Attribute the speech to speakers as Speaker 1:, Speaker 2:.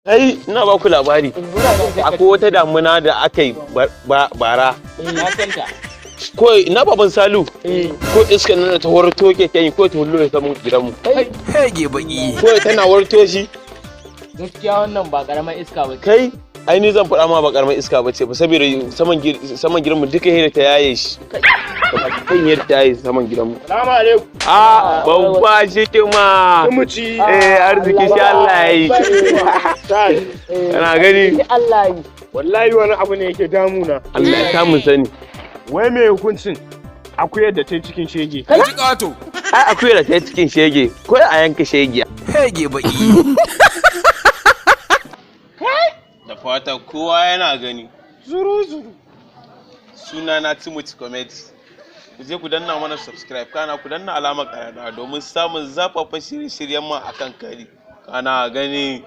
Speaker 1: Ai, ina ba ku labari. Akwai wata damuna da aka yi bara.
Speaker 2: Na santa.
Speaker 1: Ko ina baban Salu. Ko iska nan ta warto keken ko ta hullo ta mun gidanmu.
Speaker 3: Hege baki.
Speaker 1: Ko tana warto shi.
Speaker 2: Gaskiya wannan ba karamar iska ba.
Speaker 1: Kai, ai ni zan faɗa ma ba karamar iska ba ce ba saboda saman gidanmu duka hira ta yaye shi. Kan yadda ta yaye saman gidanmu.
Speaker 4: Salamu alaikum.
Speaker 1: Babba shi kuma.
Speaker 4: Muci.
Speaker 1: Arziki shi Allah ya yi. Kana gani?
Speaker 2: Allah yi.
Speaker 4: Wallahi wani abu ne yake damuna.
Speaker 1: Allah ya samu sani.
Speaker 4: Wai me hukuncin akuyar da ta cikin shege?
Speaker 3: Ji ƙato.
Speaker 1: Ai akuyar da ta cikin shege, ko a yanka shegiya.
Speaker 3: Hege baki.
Speaker 1: Da fata kowa yana gani.
Speaker 4: Zuru.
Speaker 1: Suna na Timothy Comedy. Ku je ku danna mana subscribe kana ku danna alamar ƙararrawa domin samun zafafan shirye-shiryen mu akan kari. Kana gani.